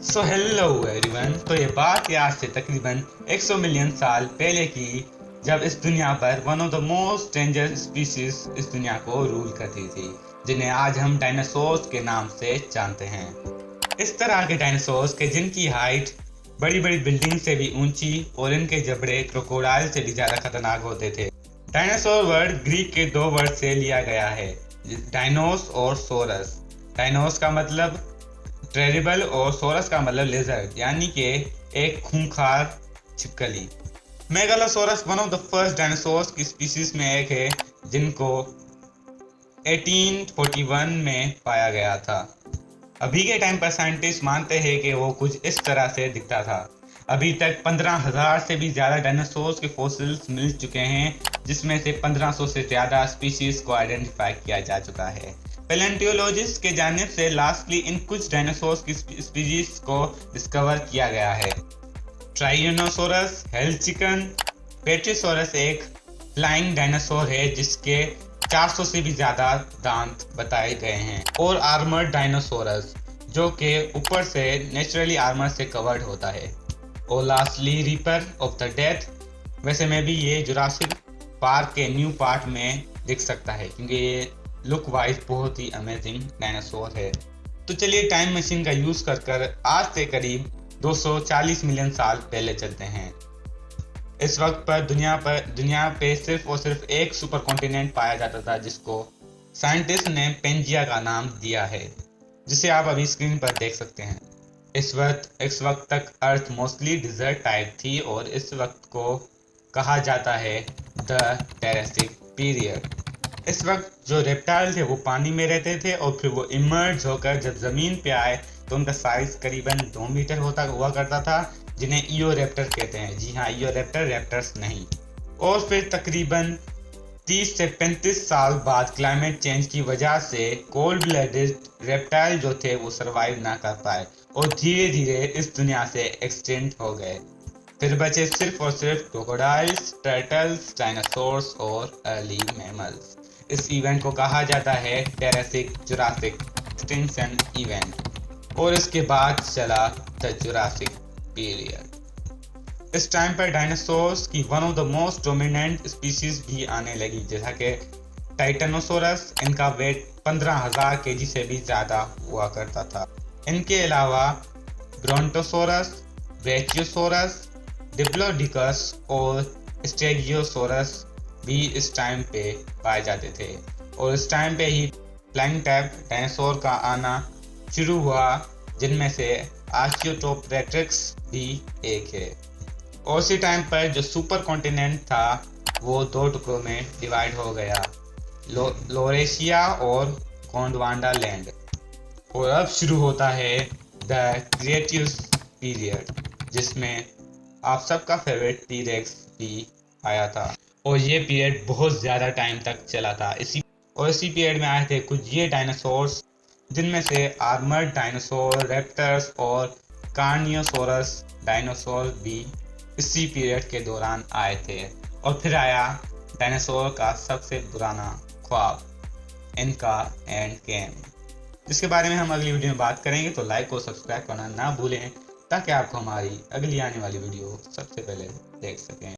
So hello everyone. तो ये बात आज से तकरीबन 100 मिलियन साल पहले की, जब इस दुनिया पर one of the most dangerous species इस दुनिया को रूल करती थी, जिन्हें आज हम डायनासोर्स के नाम से जानते हैं। इस तरह के डायनासोर्स के जिनकी हाइट बड़ी बड़ी बिल्डिंग से भी ऊंची और इनके जबड़े क्रोकोडाइल से भी ज्यादा खतरनाक होते थे। डायनासोर वर्ड ग्रीक के दो वर्ड से लिया गया है, डायनोस और सोरस। डायनोस का मतलब टेरिबल और सोरस का मतलब लेजर्ड, यानी कि एक खूंखार छिपकली। Megalosaurus one of the first dinosaurs की स्पीशीज में एक है, जिनको 1841 में पाया गया था। अभी के टाइम पर साइंटिस्ट मानते हैं कि वो कुछ इस तरह से दिखता था। अभी तक 15,000 से भी ज़्यादा डायनासोर्स के फॉसिल्स मिल चुके हैं, जिसमें से 1500 से ज़्यादा स्पीशीज को आइडेंटिफाई किया जा चुका है। पैलेंटियोलॉजिस्ट के जानिब से लास्टली इन कुछ डायनासोर्स की स्पीशीज को डिस्कवर किया गया है। ट्राइनोसोरस, हेलचिकन, पेट्रोसोरस एक फ्लाइंग डायनासोर है जिसके 400 से भी ज्यादा दांत बताए गए हैं, और आर्मर्ड डायनासोरस जो के ऊपर से नेचुरली आर्मर से कवर्ड होता है। और lastly reaper of the death. वैसे में भी ये जुरासिक पार्क के न्यू पार्ट में दिख सकता है, क्योंकि ये लुक वाइज बहुत ही अमेजिंग डायनासोर है। तो चलिए टाइम मशीन का यूज कर आज से करीब 240 मिलियन साल पहले चलते हैं। इस वक्त पर दुनिया पे सिर्फ और सिर्फ एक सुपर कॉन्टिनेंट पाया जाता था, जिसको साइंटिस्ट ने पेंजिया का नाम दिया है, जिसे आप अभी स्क्रीन पर देख सकते हैं। इस वक्त तक अर्थ मोस्टली डिजर्ट टाइप थी, और इस वक्त को कहा जाता है द टेरेस्टिक पीरियड। इस वक्त जो रेप्टाइल थे वो पानी में रहते थे, और फिर वो इमर्ज होकर जब जमीन पे आए तो उनका साइज करीबन 2 मीटर हुआ करता था, जिन्हें ईओरेप्टर कहते हैं। जी हाँ, ईओरेप्टर, रैप्टर्स नहीं। और फिर तकरीबन 30 से 35 साल बाद क्लाइमेट चेंज की वजह से कोल्ड ब्लडेड रेप्टाइल जो थे वो सरवाइव ना कर पाए, और धीरे धीरे इस दुनिया से एक्सटिंक्ट हो गए। फिर बचे सिर्फ और सिर्फ क्रोकोडाइल्स, टर्टल्स, डायनासोर्स और अर्ली मैमल्स। इस इवेंट को कहा जाता है टेरेसिक जुरासिक एक्सटिंक्शन इवेंट, और इसके बाद चला द जुरासिक पीरियड। इस टाइम पर डायनासोर्स की one of the most dominant species भी आने लगी, जैसा कि टाइटेनोसोरस। इनका वेट 15,000 केजी से भी ज़्यादा हुआ करता था। इनके अलावा ब्रोंटोसोरस, ब्रेचियोसोरस, डिप्लोडिकस और स्टेगियोसोरस भी इस टाइम पे पाए जाते थे। और इस टाइम पे ही फ्लाइंग टाइप डायनासोर का आना शुरू हुआ, जिनमें से आर्कियोटोप्टेरिक्स भी एक है। और उसी टाइम पर जो सुपर कॉन्टिनेंट था वो 2 टुकड़ों में डिवाइड हो गया, लोरेशिया और गोंडवाना लैंड। और अब शुरू होता है द क्रिएटिवस पीरियड, जिसमें आप सबका फेवरेट टी-रेक्स भी आया था। और ये पीरियड बहुत ज़्यादा टाइम तक चला था। इसी पीरियड में आए थे कुछ ये डायनासोर्स, जिनमें से आर्मर्ड डायनासोर, रेप्टर्स और कार्नियोसोरस डायनासोर भी इसी पीरियड के दौरान आए थे। और फिर आया डायनासोर का सबसे पुराना ख्वाब, इनका एंड गेम, जिसके बारे में हम अगली वीडियो में बात करेंगे। तो लाइक और सब्सक्राइब करना ना भूलें, ताकि आपको हमारी अगली आने वाली वीडियो सबसे पहले देख सकें।